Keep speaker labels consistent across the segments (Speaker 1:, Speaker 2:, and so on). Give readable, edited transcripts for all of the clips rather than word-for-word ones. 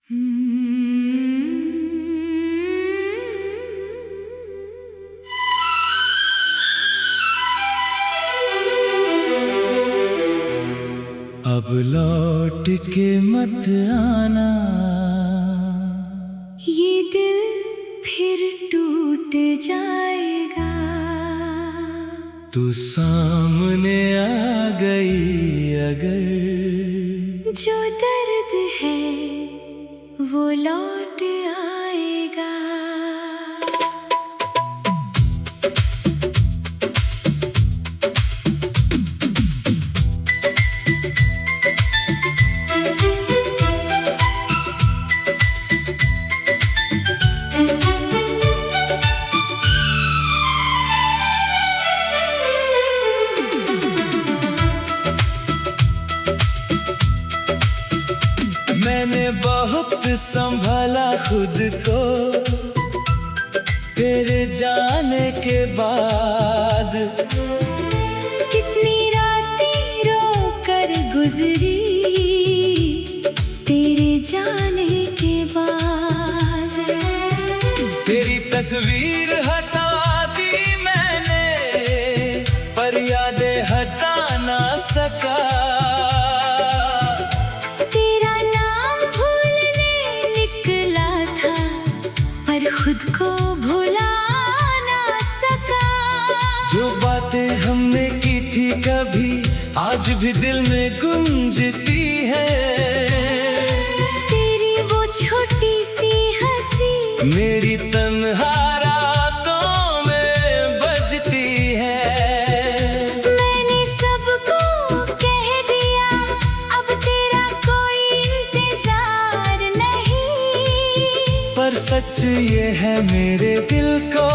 Speaker 1: अब लौट के मत आना,
Speaker 2: ये दिल फिर टूट जाएगा।
Speaker 1: तू सामने आ गई अगर,
Speaker 2: जो दर्द है वो लौट आएगा।
Speaker 1: मैंने बहुत संभाला खुद को तेरे जाने के बाद।
Speaker 2: कितनी रातें रो कर गुजरी तेरे जाने के बाद।
Speaker 1: तेरी तस्वीर हटा दी मैंने, पर यादें हटा ना सका।
Speaker 2: खुद को भुला ना सका।
Speaker 1: जो बातें हमने की थी कभी आज भी दिल में गूंजती है।
Speaker 2: तेरी वो छोटी सी हंसी
Speaker 1: मेरी तन्हा रातों में बजती है।
Speaker 2: मैंने सबको कह दिया अब तेरा कोई इंतजार नहीं,
Speaker 1: पर सच ये है मेरे दिल को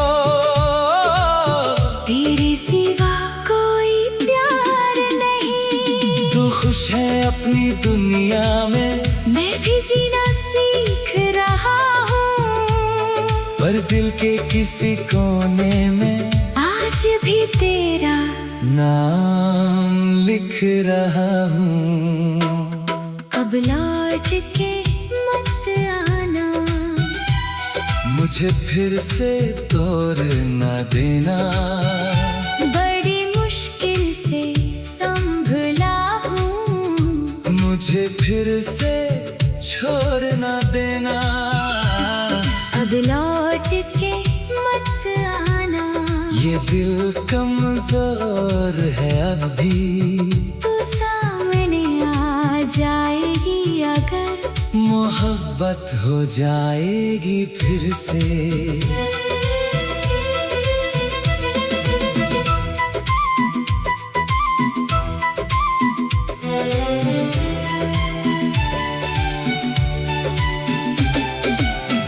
Speaker 2: तेरे सिवा कोई प्यार नहीं।
Speaker 1: तू खुश है अपनी दुनिया में,
Speaker 2: मैं भी जीना सीख रहा हूँ,
Speaker 1: पर दिल के किसी कोने में
Speaker 2: आज भी तेरा
Speaker 1: नाम लिख रहा हूँ।
Speaker 2: अब लौट के मत आना,
Speaker 1: मुझे फिर से तोड़ न देना।
Speaker 2: बड़ी मुश्किल से संभला हूँ,
Speaker 1: मुझे फिर से छोड़ न देना।
Speaker 2: अब लौट के मत आना,
Speaker 1: ये दिल कमजोर है अब भी।
Speaker 2: तू सामने आ जाएगी अगर,
Speaker 1: मोहब्बत हो जाएगी फिर से।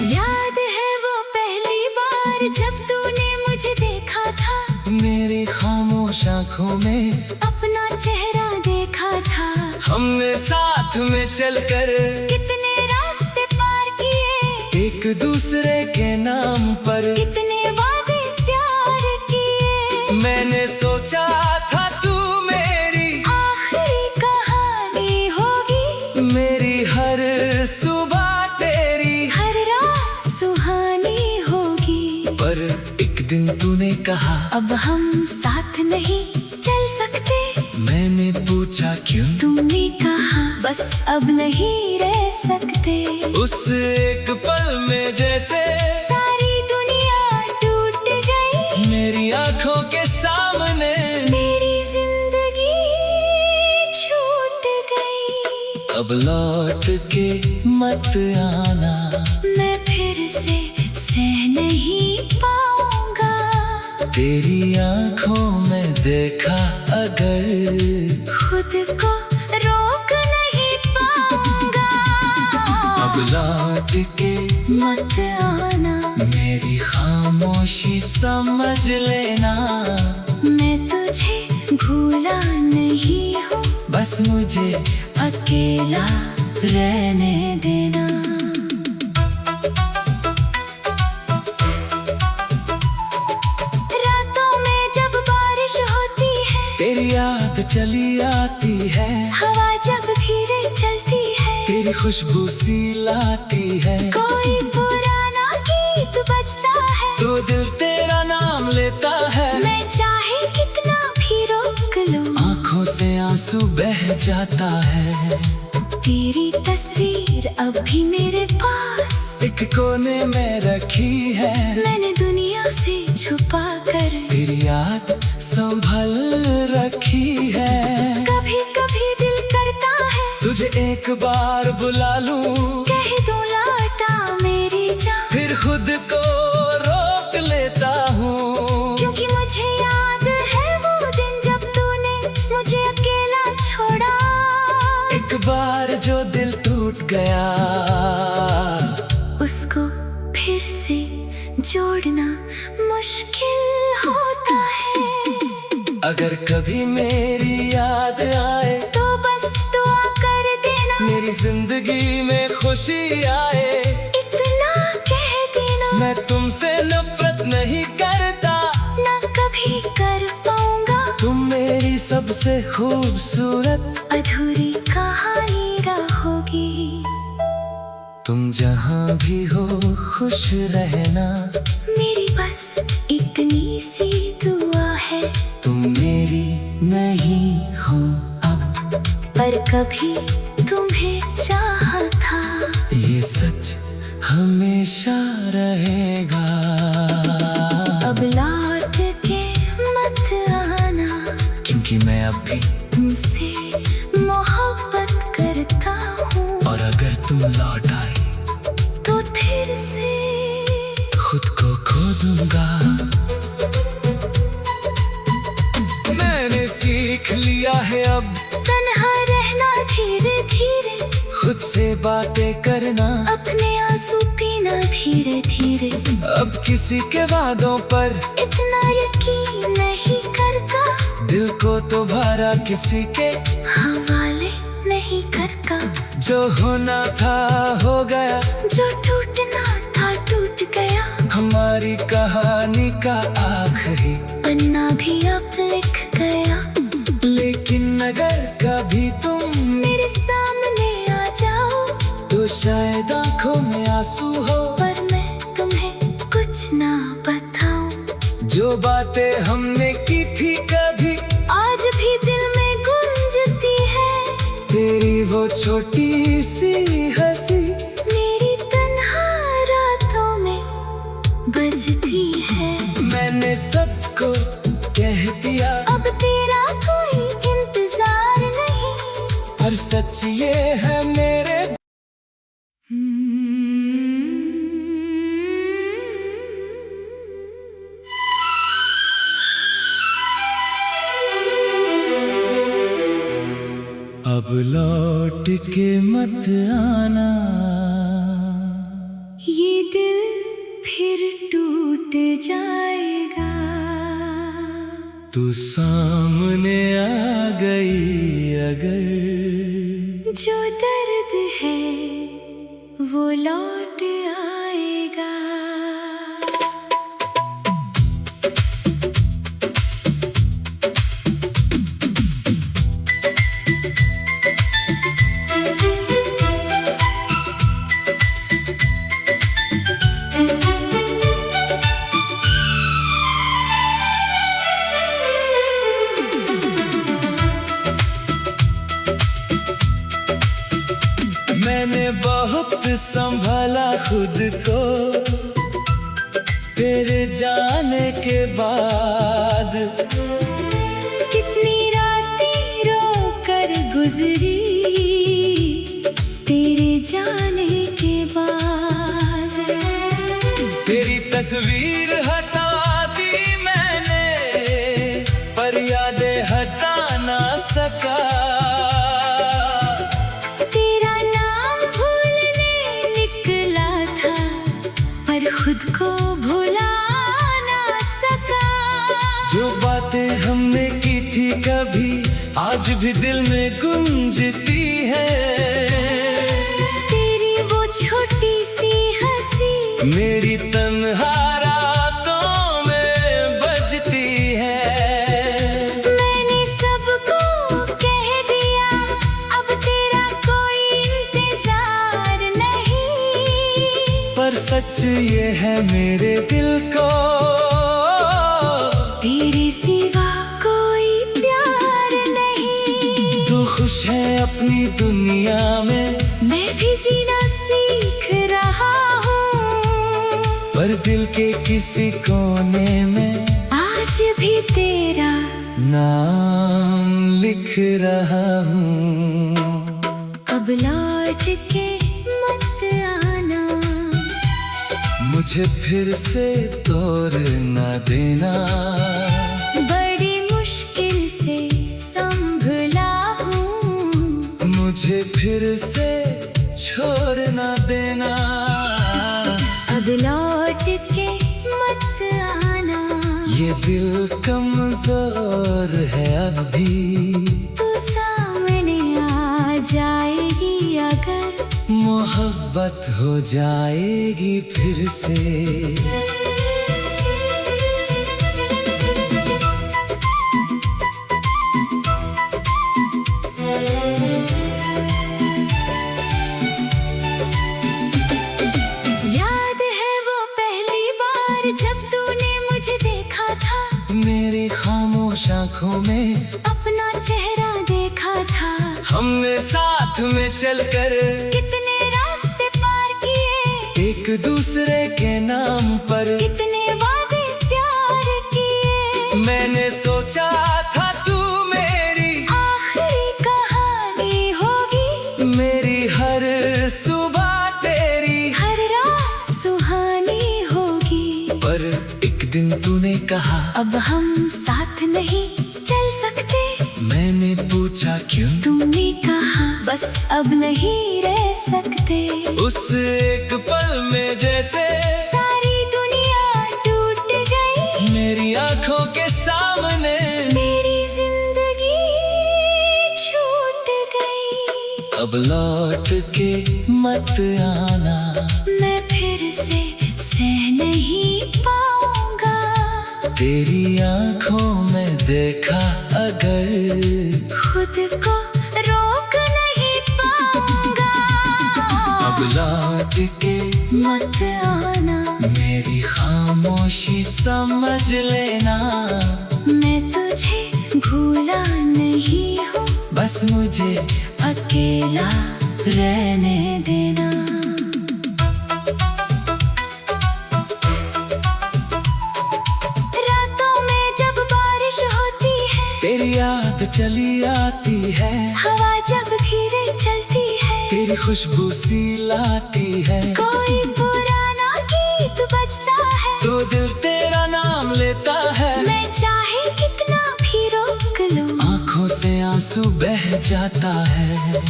Speaker 2: याद है वो पहली बार जब तूने मुझे देखा था,
Speaker 1: मेरी खामोश आँखों में
Speaker 2: अपना चेहरा देखा था।
Speaker 1: हमने साथ में चलकर
Speaker 2: कितने रास्ते पार किए,
Speaker 1: एक दूसरे के नाम पर
Speaker 2: कितने वादे प्यार किए।
Speaker 1: मैंने सोचा था तू मेरी
Speaker 2: आखिरी कहानी होगी,
Speaker 1: मेरी हर सुबह तेरी
Speaker 2: हर रात सुहानी होगी।
Speaker 1: पर एक दिन तूने कहा
Speaker 2: अब हम साथ नहीं चल सकते।
Speaker 1: मैंने पूछा क्यों,
Speaker 2: तुमने कहा बस अब नहीं रह सकते।
Speaker 1: उस एक पल में जैसे
Speaker 2: सारी दुनिया टूट गई
Speaker 1: मेरी आंखों के सामने।
Speaker 2: मेरी जिंदगी छूट गई।
Speaker 1: अब लौट के मत आना,
Speaker 2: मैं फिर से सह नहीं पाऊंगा।
Speaker 1: तेरी आंखों में देखा अगर,
Speaker 2: खुद को रोक नहीं पाऊंगा।
Speaker 1: अब लौट के
Speaker 2: मत आना,
Speaker 1: मेरी खामोशी समझ लेना।
Speaker 2: मैं तुझे भूला नहीं हूँ,
Speaker 1: बस मुझे
Speaker 2: अकेला रहने देना। रातों में जब बारिश होती है,
Speaker 1: तेरी याद चली आती है।
Speaker 2: हवा जब धीरे चलती है,
Speaker 1: तेरी खुशबू सी लाती है।
Speaker 2: कोई पुराना गीत बजता है
Speaker 1: तो दिल तेरा नाम लेता है।
Speaker 2: मैं चाहे कितना भी रोक लूं,
Speaker 1: आंखों से आंसू बह जाता है।
Speaker 2: तेरी तस्वीर अब भी मेरे पास
Speaker 1: एक कोने में रखी है।
Speaker 2: मैंने दुनिया से छुपा कर
Speaker 1: तेरी याद संभल रखी है।
Speaker 2: कभी कभी दिल करता है
Speaker 1: तुझे एक बार बुला लूं,
Speaker 2: कह दूं लौटा मेरी जान,
Speaker 1: फिर खुद को रोक लेता हूँ।
Speaker 2: क्योंकि मुझे याद है वो दिन जब तूने मुझे अकेला छोड़ा।
Speaker 1: एक बार जो दिल टूट गया,
Speaker 2: उसको फिर से जोड़ना मुश्किल होता है।
Speaker 1: अगर कभी मेरी याद आए
Speaker 2: तो बस दुआ कर देना,
Speaker 1: मेरी जिंदगी में खुशी आए।
Speaker 2: इतना कह देना,
Speaker 1: मैं तुमसे नफरत नहीं करता,
Speaker 2: ना कभी कर पाऊंगा।
Speaker 1: तुम मेरी सबसे खूबसूरत
Speaker 2: अधूरी कहानी रहोगी।
Speaker 1: तुम जहाँ भी हो खुश रहना,
Speaker 2: मेरी बस इतनी सी दुआ है।
Speaker 1: तुम मेरी नहीं हो अब,
Speaker 2: पर कभी तुम्हें चाहा था,
Speaker 1: ये सच हमेशा रहेगा।
Speaker 2: अब लौट के मत आना,
Speaker 1: क्योंकि मैं अब भी
Speaker 2: तुमसे मोहब्बत करता हूँ।
Speaker 1: और अगर तुम लौट आए
Speaker 2: तो फिर से
Speaker 1: खुद को खो दूंगा। मैंने सीख लिया है अब
Speaker 2: तन्हा रहना, धीरे धीरे
Speaker 1: खुद से बातें करना,
Speaker 2: अपने आंसू पीना धीरे धीरे।
Speaker 1: अब किसी के वादों पर
Speaker 2: इतना यकीन नहीं करता,
Speaker 1: दिल को तो भरा किसी के
Speaker 2: हवाले नहीं करता।
Speaker 1: जो होना था हो गया,
Speaker 2: जो टूटना था टूट गया,
Speaker 1: हमारी कहानी का आखिरी
Speaker 2: पन्ना भी अब लिख गया।
Speaker 1: लेकिन अगर कभी तुम
Speaker 2: मेरे सामने आ जाओ,
Speaker 1: तो शायद आंखों में आंसू हो,
Speaker 2: पर मैं तुम्हें कुछ ना बताऊं।
Speaker 1: जो बातें हमने की थी कभी
Speaker 2: आज भी दिल में गूंजती है,
Speaker 1: तेरी वो छोटी सी हंसी
Speaker 2: मेरी तन्हा रातों में बजती है।
Speaker 1: मैंने सबको कह दिया,
Speaker 2: अब तेरा कोई इंतजार नहीं।
Speaker 1: पर सच ये है मेरे अब लौट के मत आना,
Speaker 2: ये दिल फिर टूट जाएगा।
Speaker 1: तू सामने आ गई अगर,
Speaker 2: जो दर्द है वो लौट आएगा।
Speaker 1: मैंने बहुत संभाला खुद को तेरे जाने के बाद।
Speaker 2: कितनी रातें रो कर गुजरी तेरे जाने के बाद।
Speaker 1: तेरी तस्वीर हटा दी मैंने, पर यादें हटा ना सका।
Speaker 2: तेरा नाम भूलने निकला था, पर खुद को भुला ना सका।
Speaker 1: जो बातें हमने की थी कभी आज भी दिल में गूंजती है।
Speaker 2: तेरी वो छोटी सी हंसी
Speaker 1: मेरी तन्हा रातों में बजती है।
Speaker 2: मैंने सबको कह दिया, अब तेरा कोई इंतजार
Speaker 1: सच ये है मेरे दिल को,
Speaker 2: तेरे सिवा कोई प्यार नहीं।
Speaker 1: तू खुश है अपनी दुनिया में,
Speaker 2: मैं भी जीना सीख रहा हूँ,
Speaker 1: पर दिल के किसी कोने में
Speaker 2: आज भी तेरा
Speaker 1: नाम लिख रहा हूँ।
Speaker 2: अब लौट के मत आना,
Speaker 1: मुझे फिर से तोड़ न देना,
Speaker 2: बड़ी मुश्किल से संभला हूँ,
Speaker 1: मुझे फिर से छोड़ न देना।
Speaker 2: अब लौट के मत आना,
Speaker 1: ये दिल कमजोर है अभी,
Speaker 2: तू सामने आ जाएगी अगर,
Speaker 1: मोहब्बत हो जाएगी फिर से।
Speaker 2: याद है वो पहली बार जब तूने मुझे देखा था,
Speaker 1: मेरी खामोश आंखों में
Speaker 2: अपना चेहरा देखा था।
Speaker 1: हमने साथ में चलकर
Speaker 2: कितने रास्ते पार किए,
Speaker 1: एक दूसरे के नाम पर
Speaker 2: कितने वादे प्यार किए।
Speaker 1: मैंने सोचा था तू मेरी
Speaker 2: आखिरी कहानी होगी,
Speaker 1: मेरी हर सुबह तेरी
Speaker 2: हर रात सुहानी होगी।
Speaker 1: पर एक दिन तूने कहा
Speaker 2: अब हम साथ नहीं चल सकते,
Speaker 1: मैंने पूछा क्यों,
Speaker 2: तुमने कहा बस अब नहीं रह सकते।
Speaker 1: उस एक पल में जैसे
Speaker 2: सारी दुनिया टूट गई,
Speaker 1: मेरी आंखों के सामने
Speaker 2: मेरी जिंदगी छूट गई।
Speaker 1: अब लौट के मत आना,
Speaker 2: मैं फिर से सह नहीं पाऊंगा,
Speaker 1: तेरी आंखों में देखा अगर,
Speaker 2: खुद को रोक नहीं पाऊंगा।
Speaker 1: अब लौट के
Speaker 2: मत आना,
Speaker 1: मेरी खामोशी समझ लेना,
Speaker 2: मैं तुझे भूला नहीं हूँ,
Speaker 1: बस मुझे
Speaker 2: अकेला रहने देना। रातों में जब बारिश होती है,
Speaker 1: तेरी याद चली आती है,
Speaker 2: हवा जब धीरे चलती है,
Speaker 1: तेरी खुशबू सी लाती है,
Speaker 2: कोई पुराना गीत बजता है,
Speaker 1: तो दिल तेरा नाम लेता है।
Speaker 2: मैं चाहे कितना भी रोक लूं,
Speaker 1: आंखों से आंसू बह जाता है,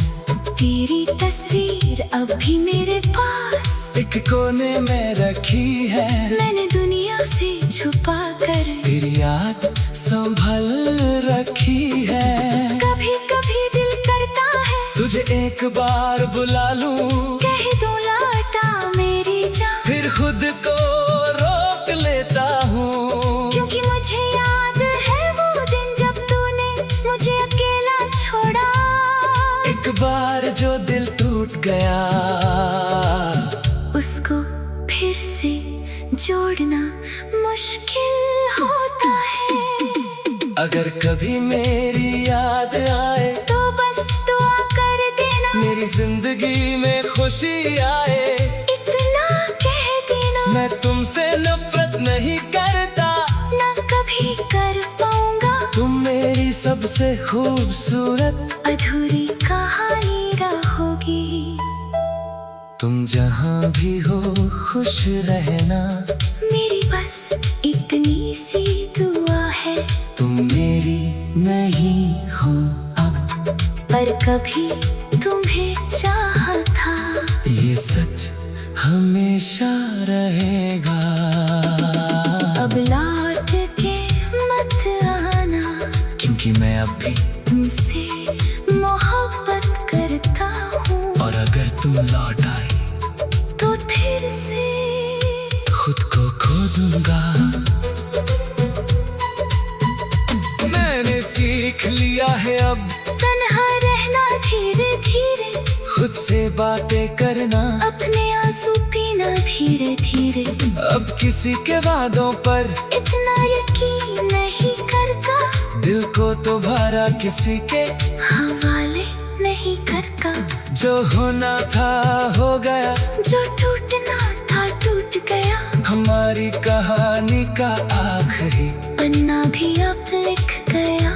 Speaker 2: तेरी तस्वीर अब भी मेरे पास,
Speaker 1: एक कोने में रखी है,
Speaker 2: मैंने दुनिया से छुपा कर
Speaker 1: तेरी याद संभल रखी है।
Speaker 2: कभी कभी दिल करता है
Speaker 1: तुझे एक बार बुला लूं,
Speaker 2: कह दूं लौटा मेरी जान,
Speaker 1: फिर खुद को रोक लेता हूँ,
Speaker 2: क्योंकि मुझे याद है वो दिन जब तूने मुझे अकेला छोड़ा।
Speaker 1: एक बार जो दिल टूट गया,
Speaker 2: उसको फिर से जोड़ना मुश्किल होता है।
Speaker 1: अगर कभी मेरी याद आए,
Speaker 2: तो बस दुआ कर देना,
Speaker 1: मेरी जिंदगी में खुशी आए,
Speaker 2: इतना कह देना,
Speaker 1: मैं तुमसे नफरत नहीं करता,
Speaker 2: ना कभी कर पाऊंगा,
Speaker 1: तुम मेरी सबसे खूबसूरत
Speaker 2: अधूरी कहानी रहोगी।
Speaker 1: तुम जहाँ भी हो खुश रहना,
Speaker 2: मेरी बस इतनी सी दुआ है,
Speaker 1: तुम मेरी नहीं हो अब,
Speaker 2: पर कभी तुम्हें चाहा था,
Speaker 1: ये सच हमेशा रहेगा।
Speaker 2: अब लौट के मत आना,
Speaker 1: क्योंकि मैं अब भी
Speaker 2: तुमसे मोहब्बत करता हूँ,
Speaker 1: और अगर तुम लौट आए
Speaker 2: तो फिर से
Speaker 1: खुद को खो दूंगा। मैंने सीख लिया है अब
Speaker 2: तन्हा रहना, धीरे धीरे
Speaker 1: खुद से बातें करना,
Speaker 2: अपने आंसू पीना धीरे धीरे धीरे।
Speaker 1: अब किसी के वादों पर
Speaker 2: इतना यकीन नहीं करता,
Speaker 1: दिल को तो भरा किसी के
Speaker 2: हवाले नहीं करता।
Speaker 1: जो होना था हो गया,
Speaker 2: जो टूटना था टूट गया।
Speaker 1: हमारी कहानी का आखिरी
Speaker 2: पन्ना भी अब लिख गया।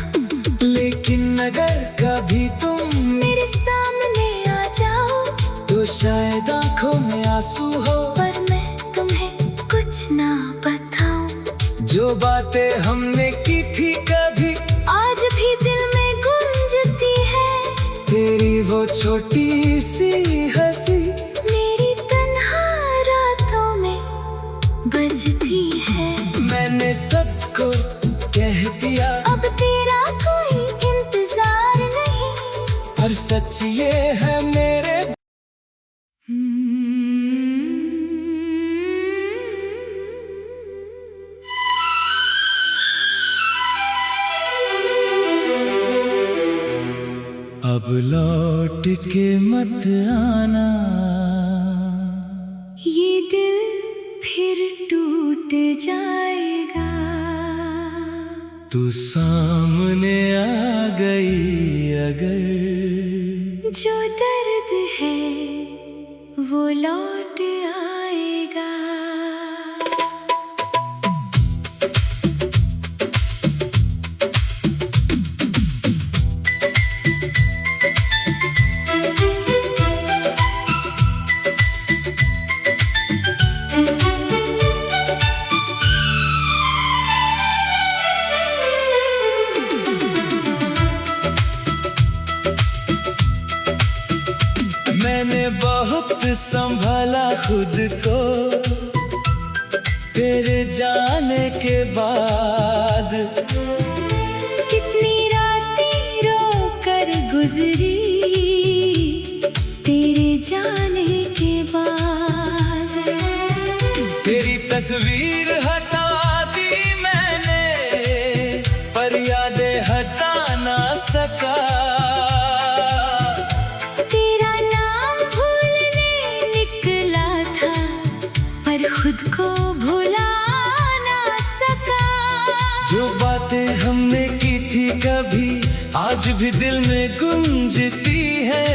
Speaker 1: लेकिन अगर कभी तुम
Speaker 2: मेरे सामने आ जाओ
Speaker 1: तो शायद आंखों में आंसू हो,
Speaker 2: पर मैं तुम्हें कुछ ना बताऊं।
Speaker 1: जो बातें हमने की थी कभी
Speaker 2: आज भी दिल में गूंजती है।
Speaker 1: तेरी वो छोटी सी हंसी
Speaker 2: मेरी तन्हा रातों में बजती है।
Speaker 1: मैंने सबको कह दिया,
Speaker 2: अब तेरा कोई इंतजार नहीं।
Speaker 1: पर सच ये है मेरे अब लौट के मत आना।
Speaker 2: ये दिल फिर टूट जाएगा।
Speaker 1: तू सामने आ गई अगर,
Speaker 2: जो दर्द है वो लौट आएगा।
Speaker 1: मैंने बहुत संभाला खुद को तेरे जाने के बाद।
Speaker 2: कितनी रातें रो कर गुजरी तेरे जाने के बाद।
Speaker 1: तेरी तस्वीर हटा दी मैंने, पर यादें हटा ना सका।
Speaker 2: खुद को भुला ना सका।
Speaker 1: जो बातें हमने की थी कभी आज भी दिल में गूंजती है।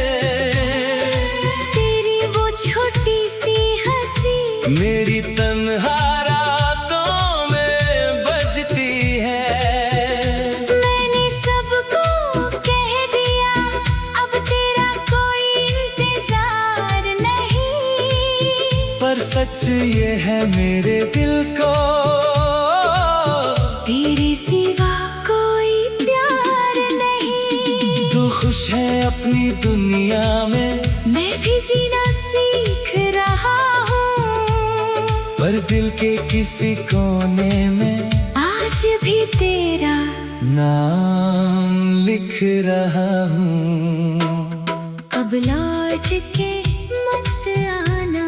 Speaker 2: तेरी वो छोटी सी हंसी
Speaker 1: मेरी तन्हा रातों में बजती है।
Speaker 2: मैंने सबको कह दिया, अब तेरा कोई इंतजार नहीं।
Speaker 1: पर सच ये है मेरे दिल को,
Speaker 2: तेरे सिवा कोई प्यार नहीं।
Speaker 1: तू खुश है अपनी दुनिया में,
Speaker 2: मैं भी जीना सीख रहा हूँ।
Speaker 1: पर दिल के किसी कोने में
Speaker 2: आज भी तेरा
Speaker 1: नाम लिख रहा हूँ।
Speaker 2: अब लौट के मत आना,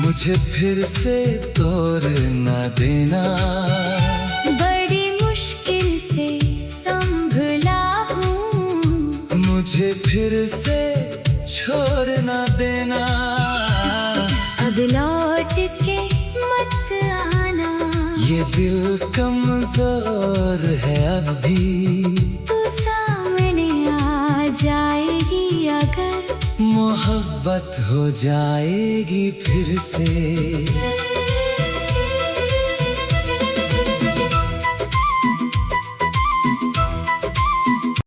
Speaker 1: मुझे फिर से तोड़ ना देना।
Speaker 2: बड़ी मुश्किल से संभला हूँ।
Speaker 1: मुझे फिर से छोड़ ना देना।
Speaker 2: अब लौट के मत आना,
Speaker 1: ये दिल कमजोर है अब भी।
Speaker 2: तू सामने आ जाएगी अगर,
Speaker 1: मोहब्बत हो जाएगी फिर से।